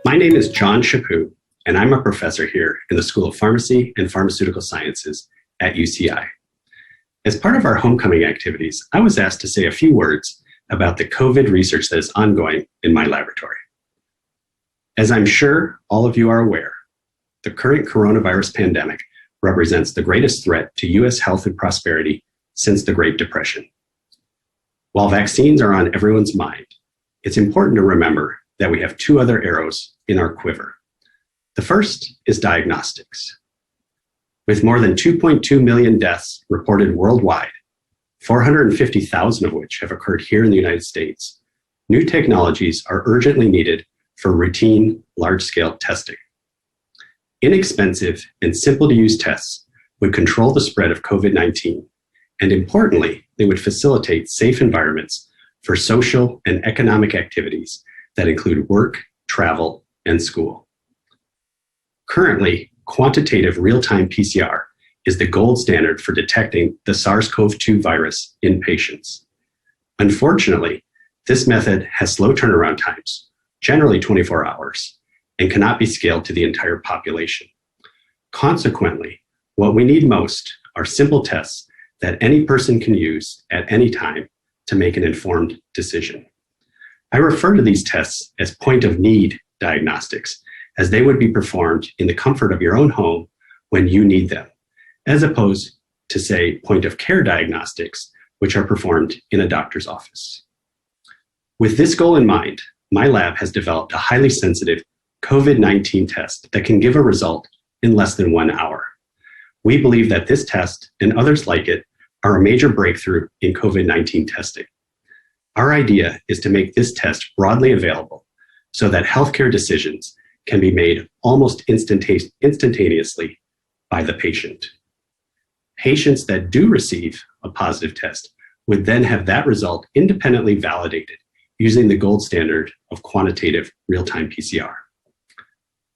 My name is John Chaput, and I'm a professor here in the School of Pharmacy and Pharmaceutical Sciences at UCI. As part of our homecoming activities, I was asked to say a few words about the COVID research that is ongoing in my laboratory. As I'm sure all of you are aware, the current coronavirus pandemic represents the greatest threat to U.S. health and prosperity since the Great Depression. While vaccines are on everyone's mind, it's important to remember that we have two other arrows in our quiver. The first is diagnostics. With more than 2.2 million deaths reported worldwide, 450,000 of which have occurred here in the United States, new technologies are urgently needed for routine, large-scale testing. Inexpensive and simple-to-use tests would control the spread of COVID-19, and importantly, they would facilitate safe environments for social and economic activities that include work, travel, and school. Currently, quantitative real-time PCR is the gold standard for detecting the SARS-CoV-2 virus in patients. Unfortunately, this method has slow turnaround times, generally 24 hours, and cannot be scaled to the entire population. Consequently, what we need most are simple tests that any person can use at any time to make an informed decision. I refer to these tests as point-of-need diagnostics, as they would be performed in the comfort of your own home when you need them, as opposed to, say, point-of-care diagnostics, which are performed in a doctor's office. With this goal in mind, my lab has developed a highly sensitive COVID-19 test that can give a result in less than 1 hour. We believe that this test and others like it are a major breakthrough in COVID-19 testing. Our idea is to make this test broadly available so that healthcare decisions can be made almost instantaneously by the patient. Patients that do receive a positive test would then have that result independently validated using the gold standard of quantitative real-time PCR.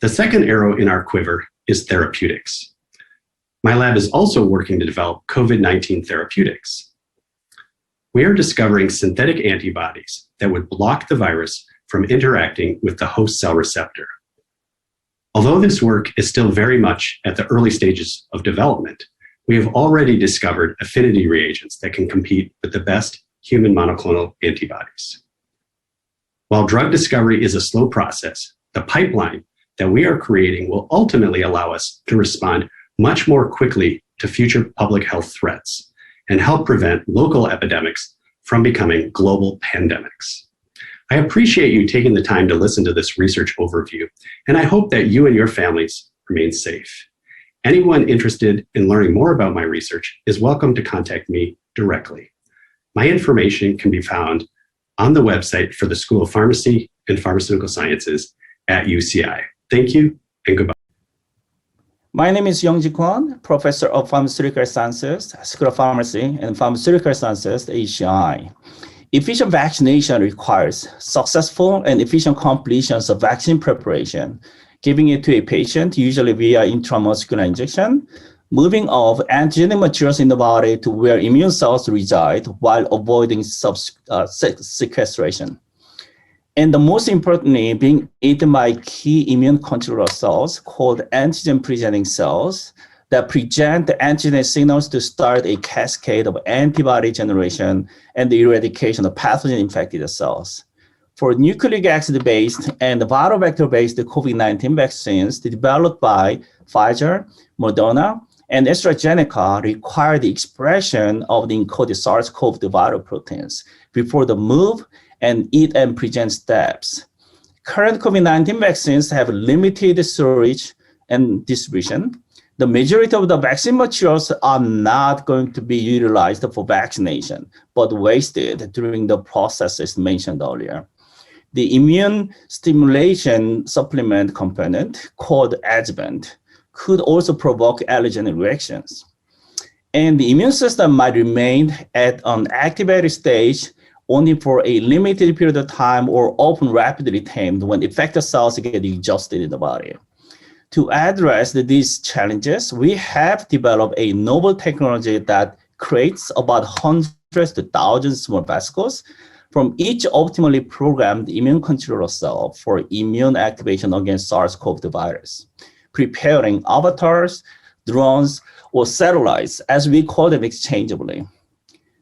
The second arrow in our quiver is therapeutics. My lab is also working to develop COVID-19 therapeutics. We are discovering synthetic antibodies that would block the virus from interacting with the host cell receptor. Although this work is still very much at the early stages of development, we have already discovered affinity reagents that can compete with the best human monoclonal antibodies. While drug discovery is a slow process, the pipeline that we are creating will ultimately allow us to respond much more quickly to future public health threats and help prevent local epidemics from becoming global pandemics. I appreciate you taking the time to listen to this research overview, and I hope that you and your families remain safe. Anyone interested in learning more about my research is welcome to contact me directly. My information can be found on the website for the School of Pharmacy and Pharmaceutical Sciences at UCI. Thank you and goodbye. My name is Youngji Kwon, Professor of Pharmaceutical Sciences, School of Pharmacy and Pharmaceutical Sciences at UCI. Efficient vaccination requires successful and efficient completions of vaccine preparation, giving it to a patient, usually via intramuscular injection, moving of antigenic materials in the body to where immune cells reside while avoiding sequestration. And the most importantly, being eaten by key immune controller cells called antigen-presenting cells that present the antigen signals to start a cascade of antibody generation and the eradication of pathogen-infected cells. For nucleic acid-based and viral vector-based COVID-19 vaccines developed by Pfizer, Moderna, and AstraZeneca require the expression of the encoded SARS-CoV-2 viral proteins before the move and eat and present steps. Current COVID-19 vaccines have limited storage and distribution. The majority of the vaccine materials are not going to be utilized for vaccination, but wasted during the processes mentioned earlier. The immune stimulation supplement component, called adjuvant, could also provoke allergenic reactions. And the immune system might remain at an activated stage only for a limited period of time or often rapidly tamed when effector cells get exhausted in the body. To address these challenges, we have developed a novel technology that creates about 100 hundreds to thousands of small vesicles from each optimally programmed immune controller cell for immune activation against SARS-CoV-2 virus, preparing avatars, drones, or satellites, as we call them exchangeably.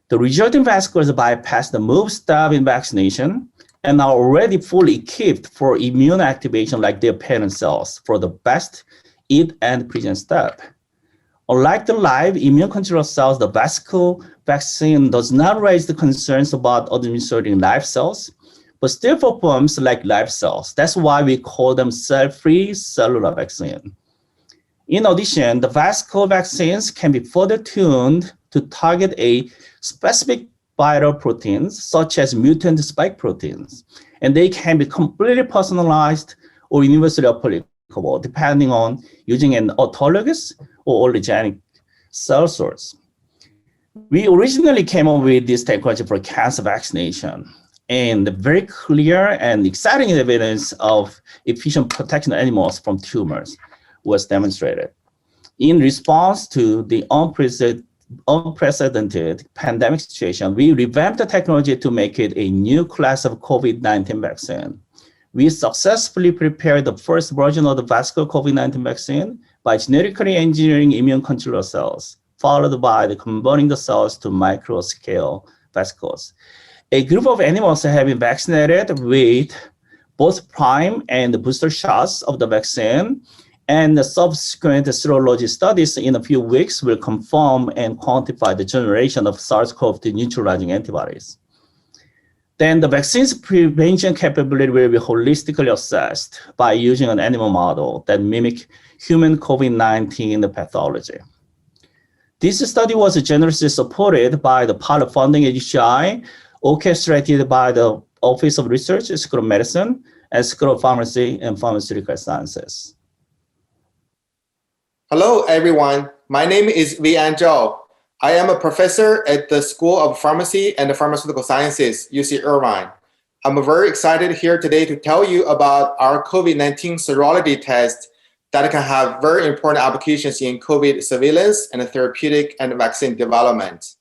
The resulting vesicles bypass the move step in vaccination and are already fully equipped for immune activation like their parent cells for the best eat and present step. Unlike the live immune control cells, the vesicle vaccine does not raise the concerns about administering live cells, but still performs like live cells. That's why we call them cell-free cellular vaccine. In addition, the vesicle vaccines can be further tuned to target a specific viral proteins, such as mutant spike proteins, and they can be completely personalized or universally applicable, depending on using an autologous or allogeneic cell source. We originally came up with this technology for cancer vaccination, and the very clear and exciting evidence of efficient protection of animals from tumors was demonstrated. In response to the unprecedented pandemic situation, we revamped the technology to make it a new class of COVID-19 vaccine. We successfully prepared the first version of the vesicle COVID-19 vaccine by genetically engineering immune controller cells, followed by converting the cells to micro-scale vesicles. A group of animals have been vaccinated with both prime and booster shots of the vaccine, and the subsequent serology studies in a few weeks will confirm and quantify the generation of SARS-CoV-2 neutralizing antibodies. Then the vaccine's prevention capability will be holistically assessed by using an animal model that mimic human COVID-19 pathology. This study was generously supported by the pilot funding at UCI, orchestrated by the Office of Research, School of Medicine, and School of Pharmacy and Pharmaceutical Sciences. Hello, everyone. My name is Wei-An Zhao. I am a professor at the School of Pharmacy and Pharmaceutical Sciences, UC Irvine. I'm very excited here today to tell you about our COVID-19 serology test that can have very important applications in COVID surveillance and therapeutic and vaccine development.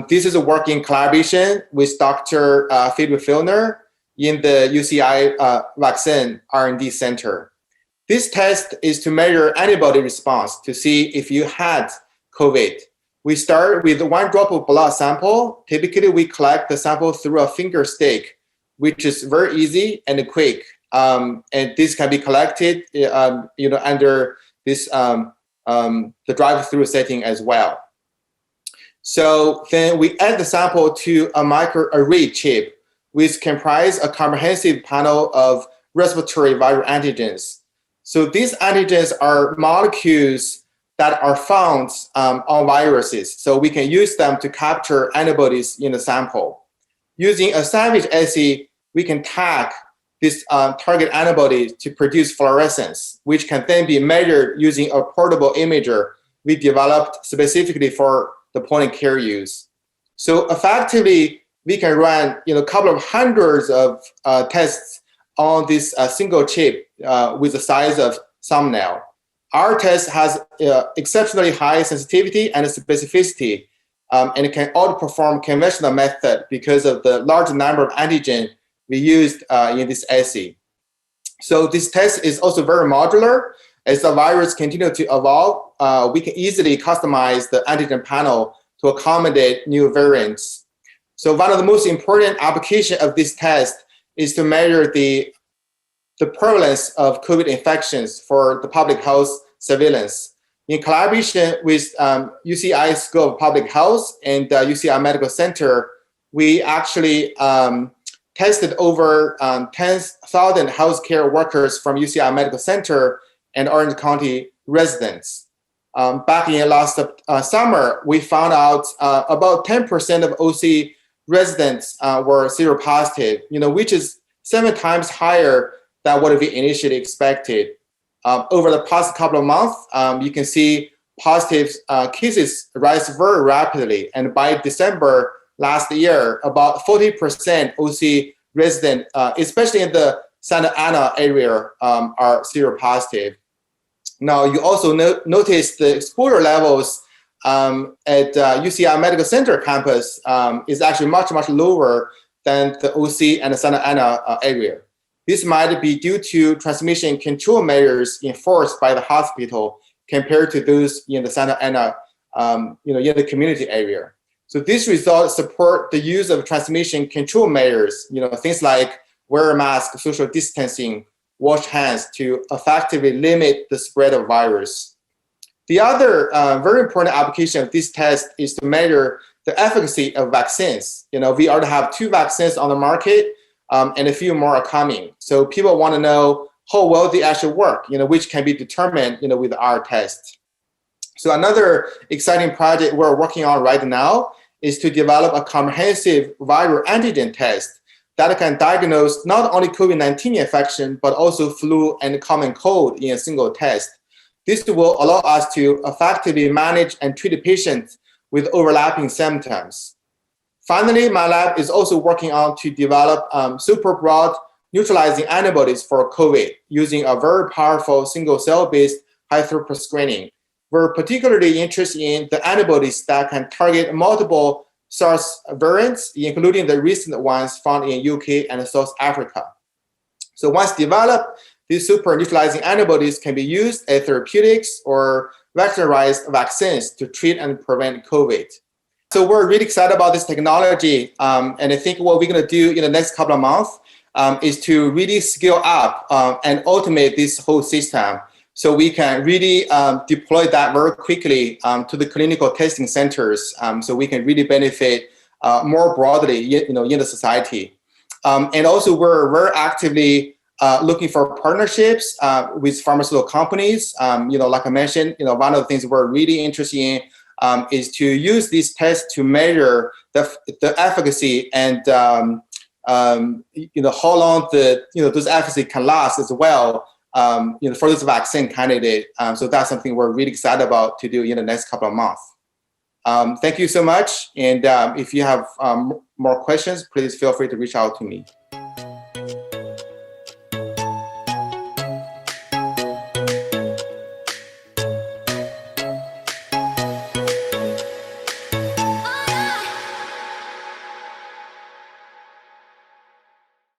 This is a work in collaboration with Dr. Philip Filner in the UCI Vaccine R&D Center. This test is to measure antibody response to see if you had COVID. We start with 1 drop of blood sample. Typically, we collect the sample through a finger stick, which is very easy and quick. And this can be collected, under this the drive-through setting as well. So then we add the sample to a microarray chip, which comprise a comprehensive panel of respiratory viral antigens. So these antigens are molecules that are found on viruses. So we can use them to capture antibodies in the sample. Using a salvage assay, we can tag this target antibody to produce fluorescence, which can then be measured using a portable imager we developed specifically for the point-of-care use. So effectively, we can run a couple of hundreds of tests on this single chip with the size of thumbnail. Our test has exceptionally high sensitivity and specificity, and it can outperform conventional method because of the large number of antigen we used in this assay. So this test is also very modular. As the virus continue to evolve, we can easily customize the antigen panel to accommodate new variants. So one of the most important applications of this test is to measure the prevalence of COVID infections for the public health surveillance. In collaboration with UCI School of Public Health and UCI Medical Center, we actually tested over 10,000 healthcare workers from UCI Medical Center and Orange County residents. Back in last summer, we found out about 10% of OC residents were seropositive, which is 7 times higher than what we initially expected. Over the past couple of months, you can see positive cases rise very rapidly. And by December last year, about 40% OC residents, especially in the Santa Ana area, are seropositive. Now, you also notice the exposure levels at UCI Medical Center campus is actually much, much lower than the OC and the Santa Ana area. This might be due to transmission control measures enforced by the hospital compared to those in the Santa Ana, in the community area. So these results support the use of transmission control measures, things like wear a mask, social distancing, wash hands to effectively limit the spread of virus. The other very important application of this test is to measure the efficacy of vaccines. We already have 2 vaccines on the market, and a few more are coming. So people want to know how well they actually work, which can be determined, with our test. So another exciting project we're working on right now is to develop a comprehensive viral antigen test that can diagnose not only COVID-19 infection, but also flu and common cold in a single test. This will allow us to effectively manage and treat patients with overlapping symptoms. Finally, my lab is also working on to develop super broad neutralizing antibodies for COVID using a very powerful single cell-based high throughput screening. We're particularly interested in the antibodies that can target multiple SARS variants, including the recent ones found in UK and South Africa. So once developed, these super neutralizing antibodies can be used as therapeutics or vectorized vaccines to treat and prevent COVID. So we're really excited about this technology. And I think what we're going to do in the next couple of months is to really scale up and automate this whole system so we can really deploy that very quickly to the clinical testing centers so we can really benefit more broadly in the society. And also we're very actively looking for partnerships with pharmaceutical companies. Like I mentioned, one of the things we're really interested in is to use these tests to measure the efficacy and how long those efficacy can last as well. For this vaccine candidate. So that's something we're really excited about to do in the next couple of months. Thank you so much. And if you have more questions, please feel free to reach out to me.